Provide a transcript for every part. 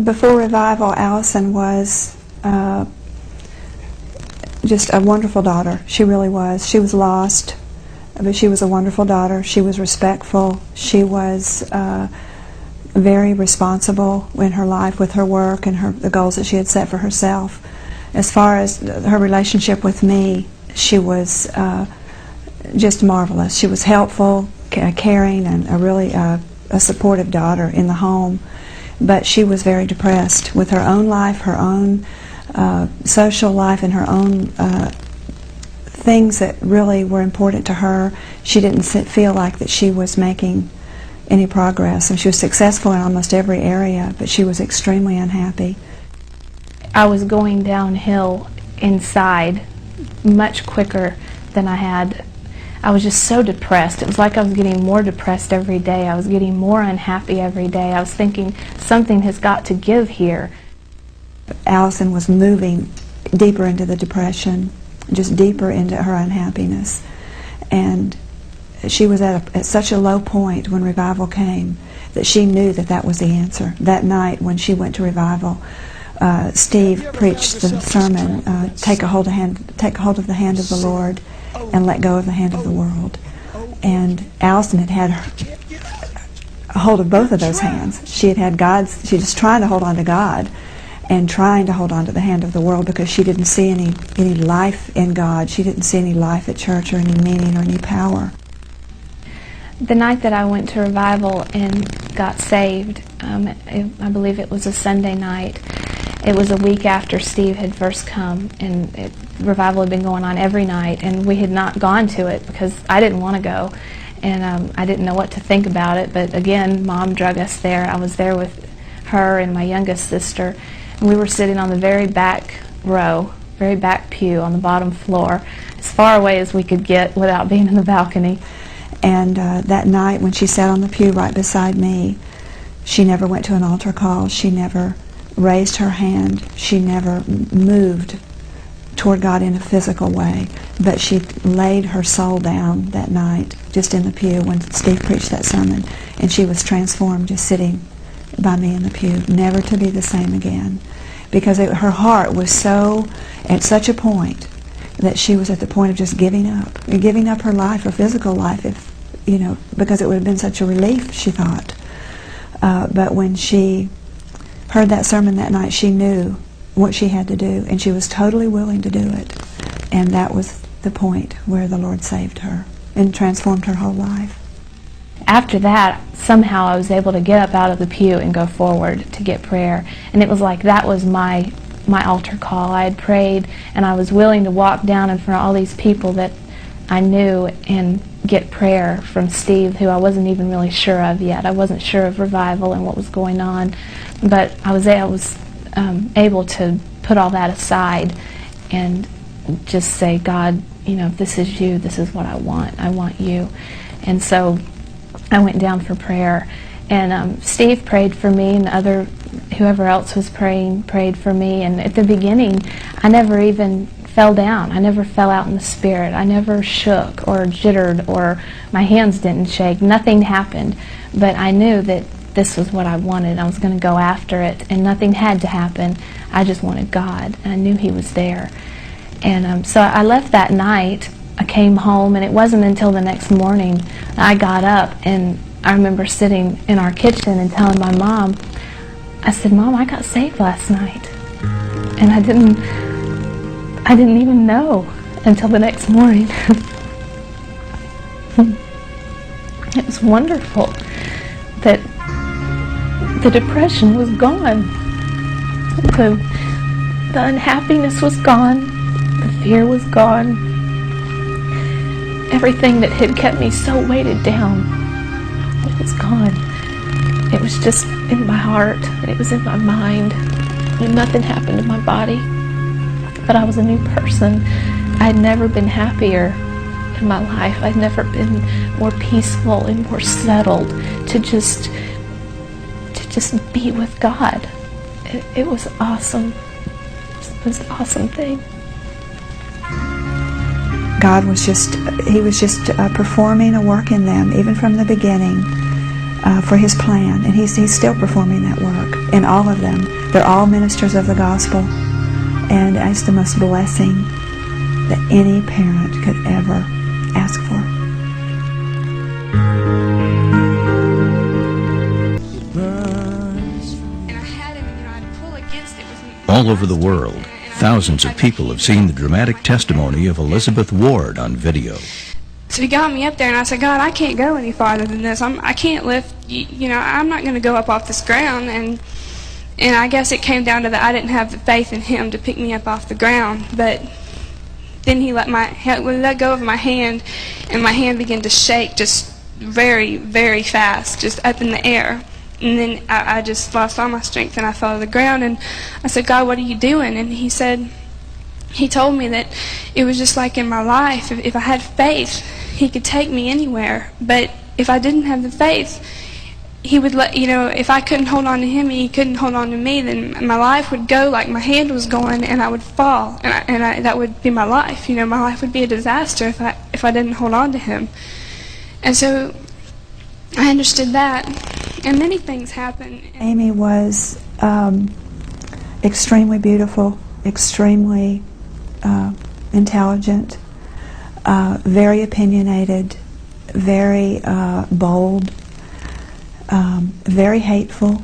Before revival, Allison was just a wonderful daughter. She really was. She was lost, but she was a wonderful daughter. She was respectful. She was very responsible in her life with her work and the goals that she had set for herself. As far as her relationship with me, she was just marvelous. She was helpful, caring, and a supportive daughter in the home. But she was very depressed with her own life, her own social life, and her own things that really were important to her. She didn't feel like that she was making any progress, and she was successful in almost every area, but she was extremely unhappy. I was going downhill inside much quicker than I had. I was just so depressed. It was like I was getting more depressed every day. I was getting more unhappy every day. I was thinking something has got to give here. Allison was moving deeper into the depression, just deeper into her unhappiness. And she was at such a low point when revival came that she knew that that was the answer. That night when she went to revival, Steve preached the sermon, take hold of the hand of the Lord and let go of the hand of the world. And Allison had a hold of both of those hands. She had God's, she was trying to hold on to God and trying to hold on to the hand of the world because she didn't see any life in God. She didn't see any life at church or any meaning or any power. The night that I went to revival and got saved, I believe it was a Sunday night. It was a week after Steve had first come, and revival had been going on every night, and we had not gone to it because I didn't want to go, and I didn't know what to think about it. But again, Mom drug us there. I was there with her and my youngest sister, and we were sitting on the very back row, very back pew on the bottom floor, as far away as we could get without being in the balcony. And that night when she sat on the pew right beside me, she never went to an altar call. She never raised her hand. She never moved toward God in a physical way. But she laid her soul down that night just in the pew when Steve preached that sermon. And she was transformed just sitting by me in the pew, never to be the same again. Because her heart was so, at such a point, that she was at the point of just giving up her life, her physical life, because it would have been such a relief, she thought. But when she heard that sermon that night, she knew what she had to do, and she was totally willing to do it. And that was the point where the Lord saved her and transformed her whole life. After that, somehow I was able to get up out of the pew and go forward to get prayer. And it was like that was my altar call. I had prayed, and I was willing to walk down in front of all these people that I knew and get prayer from Steve, who I wasn't even really sure of yet. I wasn't sure of revival and what was going on, but I was able to put all that aside and just say, God, if this is you, this is what I want. I want you. And so I went down for prayer, and Steve prayed for me, and whoever else was praying prayed for me. And at the beginning, I never even fell down. I never fell out in the spirit. I never shook or jittered, or my hands didn't shake. Nothing happened. But I knew that this was what I wanted. I was going to go after it, and nothing had to happen. I just wanted God, and I knew He was there. And so I left that night. I came home, and it wasn't until the next morning I got up, and I remember sitting in our kitchen and telling my mom, I said, Mom, I got saved last night. And I didn't even know until the next morning. It was wonderful that the depression was gone. The unhappiness was gone. The fear was gone. Everything that had kept me so weighted down, it was gone. It was just in my heart, and it was in my mind, and nothing happened to my body. But I was a new person. I had never been happier in my life. I'd never been more peaceful and more settled to just be with God. It was awesome. It was an awesome thing. God was just, He was just performing a work in them, even from the beginning. for His plan, and He's still performing that work in all of them. They're all ministers of the gospel, and it's the most blessing that any parent could ever ask for. All over the world, thousands of people have seen the dramatic testimony of Elizabeth Ward on video. So He got me up there, and I said, God, I can't go any farther than this. I can't lift, I'm not going to go up off this ground. And I guess it came down to that I didn't have the faith in Him to pick me up off the ground. But then He let go of my hand, and my hand began to shake just very, very fast, just up in the air. And then I just lost all my strength, and I fell to the ground. And I said, God, what are you doing? And He told me that it was just like in my life. If I had faith, He could take me anywhere. But if I didn't have the faith, He would if I couldn't hold on to Him and He couldn't hold on to me, then my life would go like my hand was going, and I would fall. And that would be my life. My life would be a disaster if I didn't hold on to Him. And so I understood that. And many things happened. Amy was extremely beautiful, extremely intelligent, very opinionated, very bold, very hateful.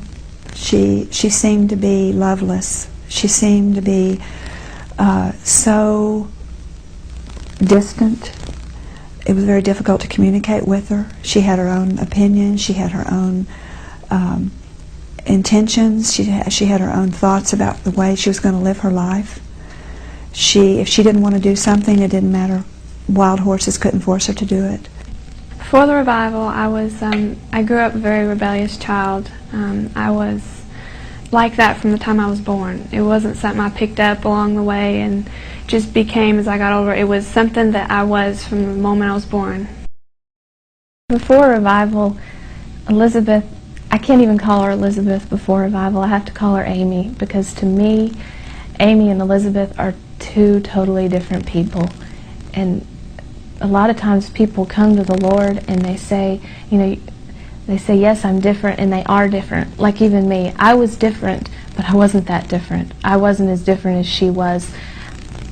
She seemed to be loveless. She seemed to be so distant. It was very difficult to communicate with her. She had her own opinions. She had her own intentions. She had her own thoughts about the way she was going to live her life. If she didn't want to do something, it didn't matter. Wild horses couldn't force her to do it. Before the revival, I grew up a very rebellious child. I was like that from the time I was born. It wasn't something I picked up along the way and just became as I got older. It was something that I was from the moment I was born. Before revival, Elizabeth, I can't even call her Elizabeth before revival. I have to call her Amy, because to me, Amy and Elizabeth are two totally different people. And a lot of times people come to the Lord and they say, yes, I'm different, and they are different. Like even me, I was different, but I wasn't that different. I wasn't as different as she was.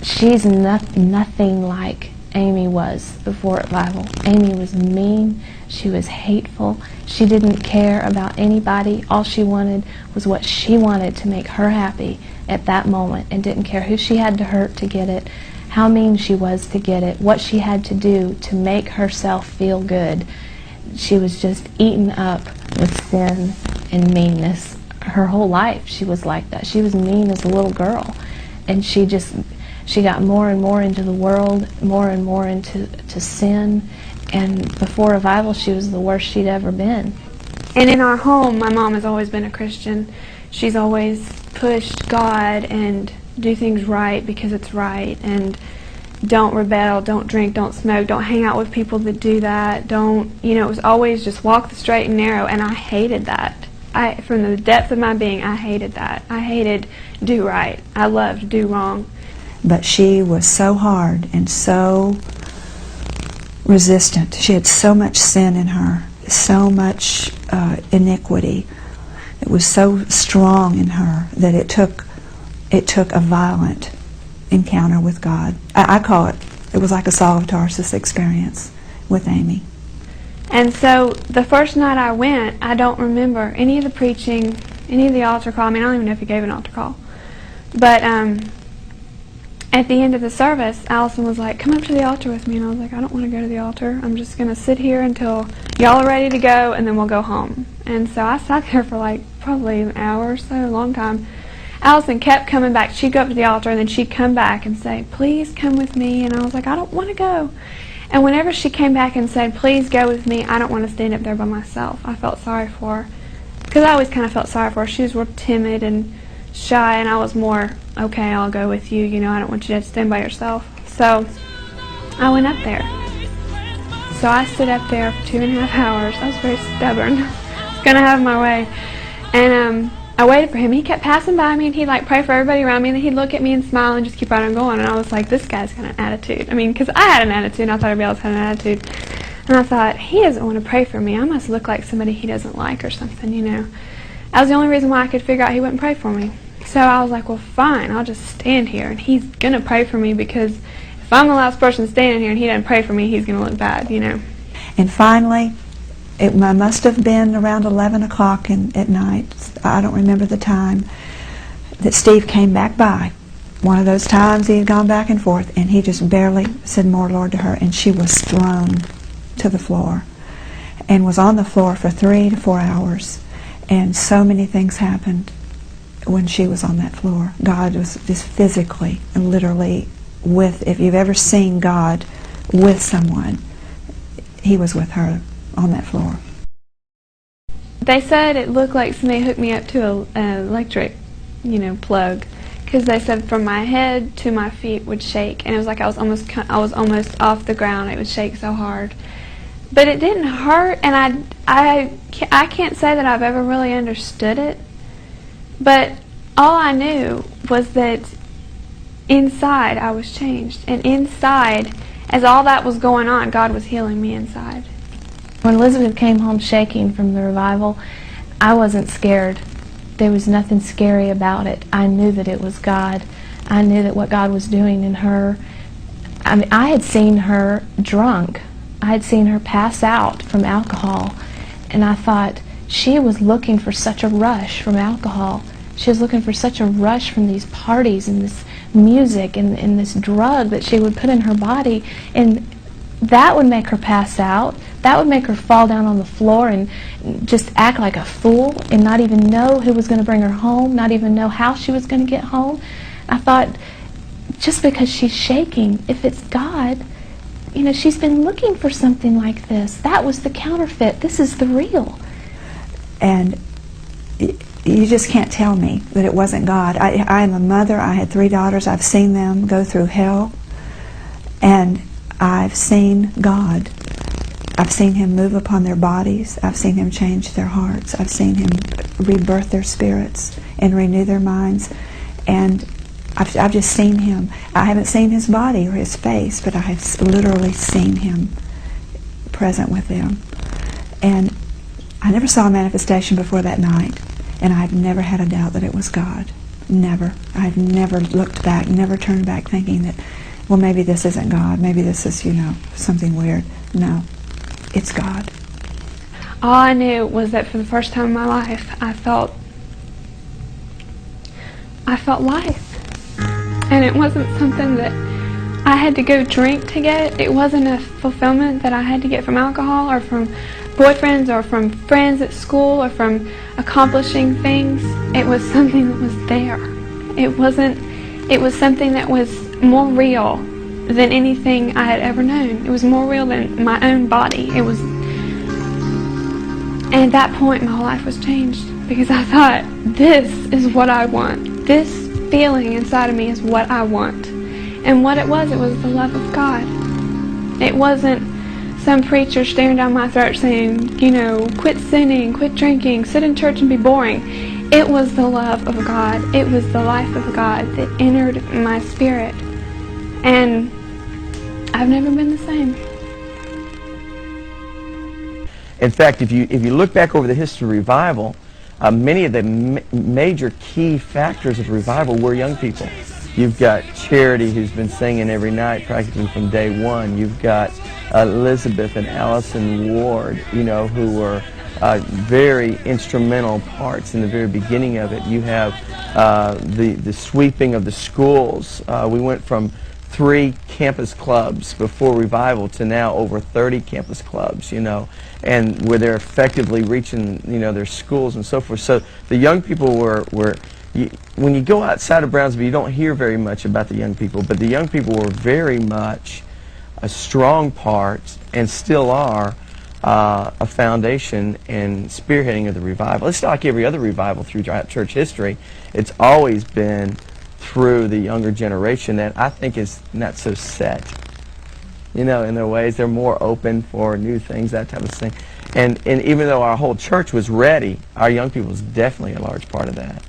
She's nothing like Amy was before revival. Amy was mean. She was hateful. She didn't care about anybody. All she wanted was what she wanted to make her happy at that moment, and didn't care who she had to hurt to get it, how mean she was to get it, what she had to do to make herself feel good. She was just eaten up with sin and meanness. Her whole life she was like that. She was mean as a little girl, and she got more and more into the world, more and more into sin, and before revival she was the worst she'd ever been. And in our home, my mom has always been a Christian. She's always pushed God and do things right because it's right, and don't rebel, don't drink, don't smoke, don't hang out with people that do that, it was always just walk the straight and narrow, and I hated that. From the depth of my being, I hated that. I hated do right. I loved do wrong. But she was so hard and so resistant. She had so much sin in her, so much iniquity. It was so strong in her that it took a violent encounter with God. I call it was like a Saul of Tarsus experience with Amy. And so the first night I went, I don't remember any of the preaching, any of the altar call. I don't even know if he gave an altar call. But at the end of the service, Allison was like, come up to the altar with me. And I was like, I don't want to go to the altar. I'm just going to sit here until y'all are ready to go, and then we'll go home. And so I sat there for probably an hour or so, a long time. Allison kept coming back. She'd go up to the altar, and then she'd come back and say, please come with me. And I was like, I don't want to go. And whenever she came back and said, please go with me, I don't want to stand up there by myself. I felt sorry for her. Because I always kind of felt sorry for her. She was more timid and shy, and I was more, okay, I'll go with you. I don't want you to stand by yourself. So I went up there. So I stood up there for 2.5 hours. I was very stubborn. I was going to have my way. And I waited for him. He kept passing by me, and he'd pray for everybody around me, and then he'd look at me and smile and just keep right on going. And I was like, this guy's got an attitude. Because I had an attitude, and I thought everybody else had an attitude. And I thought, he doesn't want to pray for me. I must look like somebody he doesn't like or something, you know. That was the only reason why I could figure out he wouldn't pray for me. So I was like, well, fine, I'll just stand here, and he's going to pray for me, because if I'm the last person standing here and he doesn't pray for me, he's going to look bad, you know. And finally, it must have been around 11 o'clock at night, I don't remember the time, that Steve came back by. One of those times he had gone back and forth, and he just barely said more, Lord, to her, and she was thrown to the floor and was on the floor for 3 to 4 hours. And so many things happened when she was on that floor. God was just physically and literally with, if you've ever seen God with someone, he was with her on that floor. They said it looked like somebody hooked me up to an electric, you know, plug, because they said from my head to my feet would shake, and it was like I was almost off the ground. It would shake so hard. But it didn't hurt, and I can't say that I've ever really understood it, but all I knew was that inside I was changed, and inside, as all that was going on, God was healing me inside. When Elizabeth came home shaking from the revival, I wasn't scared. There was nothing scary about it. I knew that it was God. I knew that what God was doing in her. I mean, I had seen her drunk. I had seen her pass out from alcohol, and I thought, she was looking for such a rush from alcohol. She was looking for such a rush from these parties and this music and this drug that she would put in her body, and that would make her pass out. That would make her fall down on the floor and just act like a fool and not even know who was going to bring her home, not even know how she was going to get home. I thought, just because she's shaking, if it's God, you know, she's been looking for something like this. That was the counterfeit. This is the real. And you just can't tell me that it wasn't God. I am a mother. I had 3 daughters. I've seen them go through hell, and I've seen God. I've seen him move upon their bodies. I've seen him change their hearts. I've seen him rebirth their spirits and renew their minds. And I've just seen him. I haven't seen his body or his face, but I have literally seen him present with them. And I never saw a manifestation before that night, and I've never had a doubt that it was God. Never. I've never looked back, never turned back thinking that, well, maybe this isn't God. Maybe this is, you know, something weird. No, it's God. All I knew was that for the first time in my life, I felt life. And it wasn't something that I had to go drink to get. It wasn't a fulfillment that I had to get from alcohol or from boyfriends or from friends at school or from accomplishing things. It was something that was there. It was something that was more real than anything I had ever known. It was more real than my own body. And at that point, my whole life was changed, because I thought, this is what I want. This feeling inside of me is what I want. And what it was the love of God. It wasn't some preacher staring down my throat saying, you know, quit sinning, quit drinking, sit in church and be boring. It was the love of God. It was the life of God that entered my spirit. And I've never been the same. In fact, if you look back over the history of revival, many of the major key factors of revival were young people. You've got Charity, who's been singing every night practically from day one. You've got Elizabeth and Allison Ward, you know, who were very instrumental parts in the very beginning of it. You have the sweeping of the schools. We went from 3 campus clubs before revival to now over 30 campus clubs, you know, and where they're effectively reaching, you know, their schools and so forth. So the young people were when you go outside of Brownsville, you don't hear very much about the young people, but the young people were very much a strong part, and still are, a foundation and spearheading of the revival. It's like every other revival through church history. It's always been through the younger generation that I think is not so set, you know, in their ways. They're more open for new things, that type of thing. And even though our whole church was ready, our young people was definitely a large part of that.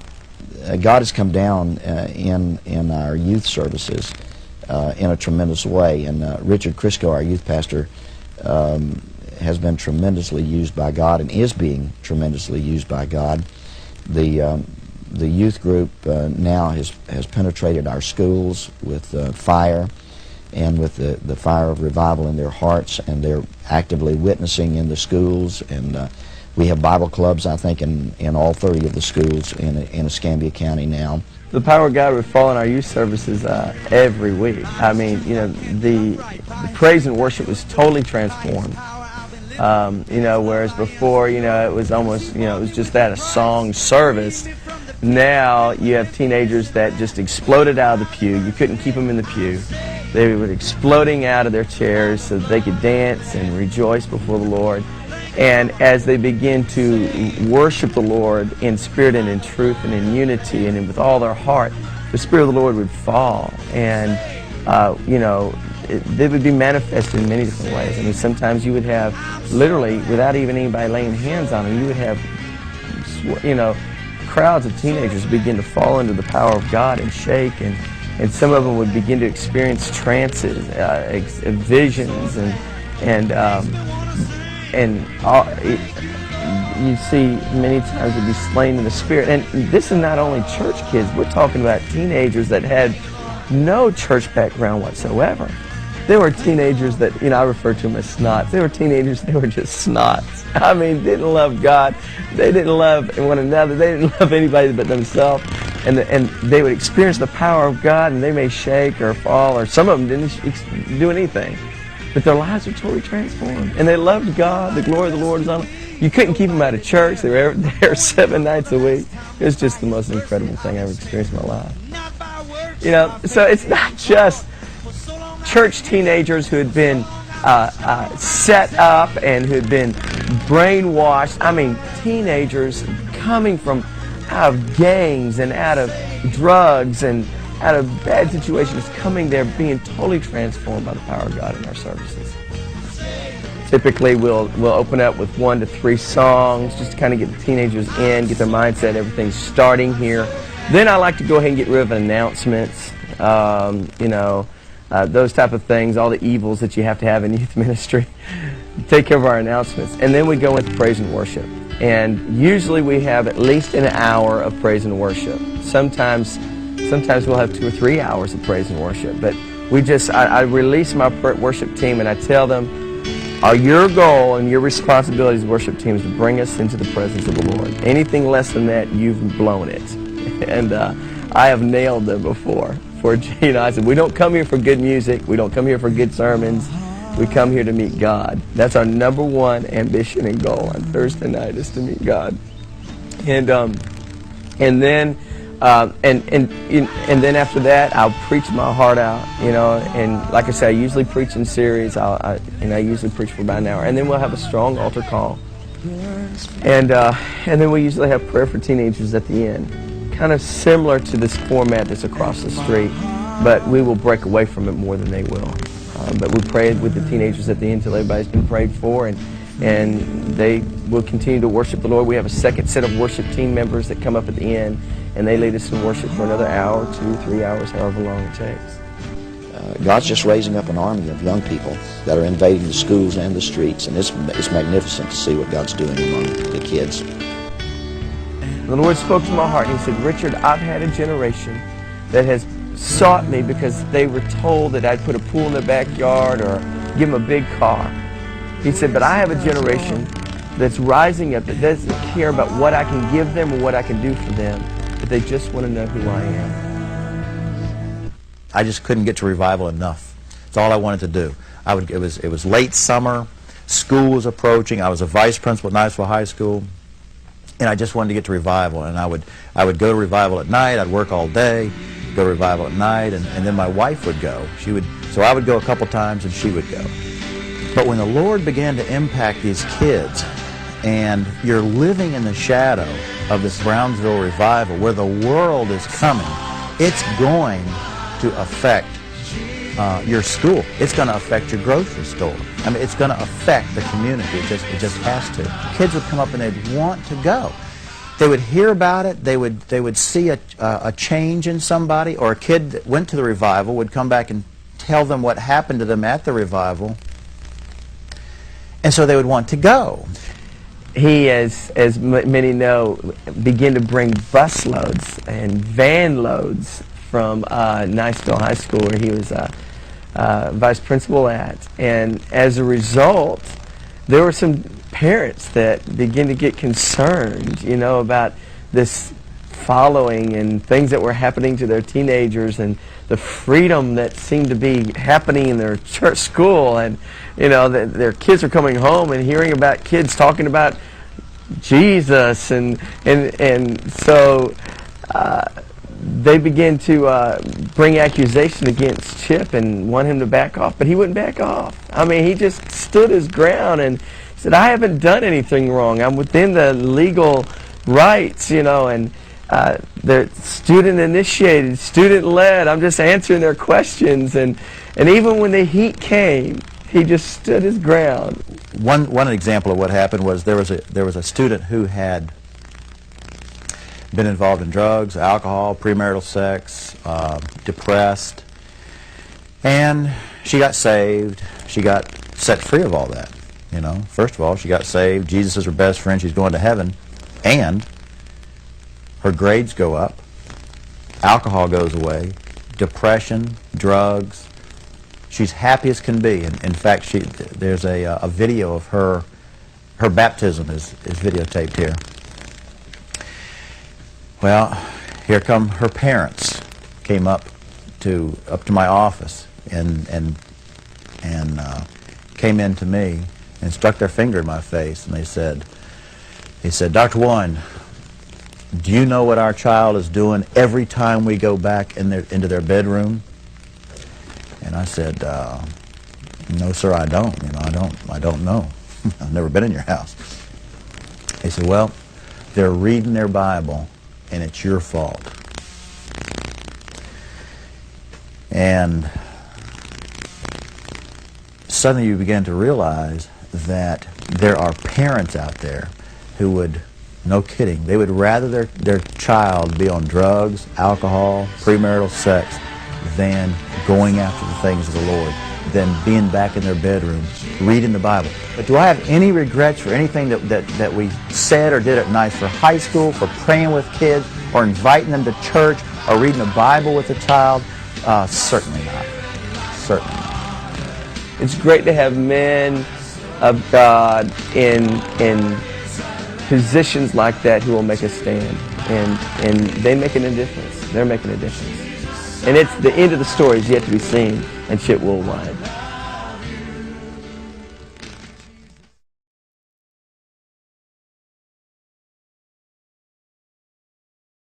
God has come down in our youth services in a tremendous way. And Richard Crisco, our youth pastor, has been tremendously used by God and is being tremendously used by God. The youth group now has penetrated our schools with fire and with the fire of revival in their hearts, and they're actively witnessing in the schools. And we have Bible clubs, I think, in all 30 of the schools in Escambia County now. The power of God would fall in our youth services every week. I mean, you know, the praise and worship was totally transformed. You know, whereas before, you know, it was almost, you know, it was just that, a song service. Now you have teenagers that just exploded out of the pew. You couldn't keep them in the pew. They were exploding out of their chairs so that they could dance and rejoice before the Lord. And as they begin to worship the Lord in spirit and in truth and in unity and with all their heart, the Spirit of the Lord would fall. And, you know, they would be manifested in many different ways. I mean, sometimes you would have, literally, without even anybody laying hands on them, you would have, you know, crowds of teenagers begin to fall into the power of God and shake, and some of them would begin to experience trances, visions, you see many times would be slain in the Spirit. And this is not only church kids. We're talking about teenagers that had no church background whatsoever. There were teenagers that, you know, I refer to them as snots. They were teenagers, they were just snots. I mean, didn't love God. They didn't love one another. They didn't love anybody but themselves. And they would experience the power of God, and they may shake or fall, or some of them didn't do anything. But their lives were totally transformed. And they loved God. The glory of the Lord is on them. You couldn't keep them out of church. They were there 7 nights a week. It was just the most incredible thing I ever experienced in my life. You know, so it's not just church teenagers who had been set up and who had been brainwashed. I mean, teenagers coming from out of gangs and out of drugs and out of bad situations, coming there being totally transformed by the power of God in our services. Typically, we'll open up with 1 to 3 songs just to kind of get the teenagers in, get their mindset, everything's starting here. Then I like to go ahead and get rid of announcements, you know, those type of things, all the evils that you have to have in youth ministry. Take care of our announcements. And then we go into praise and worship. And usually we have at least an hour of praise and worship. Sometimes we'll have 2 or 3 hours of praise and worship. But I release my worship team and I tell them, your goal and your responsibility as worship team is to bring us into the presence of the Lord. Anything less than that, you've blown it. And I have nailed them before. You know, I said, we don't come here for good music. We don't come here for good sermons. We come here to meet God. That's our number one ambition and goal on Thursday night, is to meet God. And then after that, I'll preach my heart out. You know, and like I said, I usually preach in series. I usually preach for about an hour, and then we'll have a strong altar call. And then we usually have prayer for teenagers at the end. Kind of similar to this format that's across the street, but we will break away from it more than they will. But we pray with the teenagers at the end until everybody's been prayed for, and they will continue to worship the Lord. We have a second set of worship team members that come up at the end, and they lead us in worship for another hour, 2, 3 hours, however long it takes. God's just raising up an army of young people that are invading the schools and the streets, and it's magnificent to see what God's doing among the kids. The Lord spoke to my heart and He said, Richard, I've had a generation that has sought me because they were told that I'd put a pool in their backyard or give them a big car. He said, but I have a generation that's rising up that doesn't care about what I can give them or what I can do for them, but they just want to know who I am. I just couldn't get to revival enough. That's all I wanted to do. It was late summer, school was approaching, I was a vice principal at Niceville High School, and I just wanted to get to revival. And I would go to revival at night, I'd work all day, go to revival at night, and then my wife would go. So I would go a couple times and she would go. But when the Lord began to impact these kids, and you're living in the shadow of this Brownsville revival where the world is coming, it's going to affect your school. It's going to affect your grocery store. I mean, it's going to affect the community. It just has to. Kids would come up and they'd want to go. They would hear about it. They would see a change in somebody, or a kid that went to the revival would come back and tell them what happened to them at the revival. And so they would want to go. He, as many know, began to bring bus loads and van loads from Niceville High School, where he was vice principal at. And as a result, there were some parents that began to get concerned, you know, about this following and things that were happening to their teenagers and the freedom that seemed to be happening in their church school. And, you know, their kids were coming home and hearing about kids talking about Jesus. And so they began to bring accusation against Chip and want him to back off, but he wouldn't back off. I mean, he just stood his ground and said, I haven't done anything wrong. I'm within the legal rights, you know, and they're student initiated, student led. I'm just answering their questions. And even when the heat came, he just stood his ground. One example of what happened was there was a student who had been involved in drugs, alcohol, premarital sex, depressed, and she got saved. She got set free of all that. You know, first of all, she got saved. Jesus is her best friend. She's going to heaven, and her grades go up. Alcohol goes away. Depression, drugs. She's happy as can be. In fact, there's a video of her baptism is videotaped here. Well, here come her parents. Came up to my office and came in to me and stuck their finger in my face, and they said, Dr. Warren, do you know what our child is doing every time we go back into their bedroom? And I said, no, sir, I don't. You know, I don't know. I've never been in your house. They said, well, they're reading their Bible, and it's your fault. And suddenly you begin to realize that there are parents out there who would, no kidding, they would rather their child be on drugs, alcohol, premarital sex than going after the things of the Lord, than being back in their bedroom, reading the Bible. But do I have any regrets for anything that we said or did at night, for high school, for praying with kids, or inviting them to church, or reading the Bible with a child? Certainly not. Certainly not. It's great to have men of God in positions like that who will make a stand, and they making a difference. They're making a difference. And it's the end of the story is yet to be seen, and Chip Worldwide.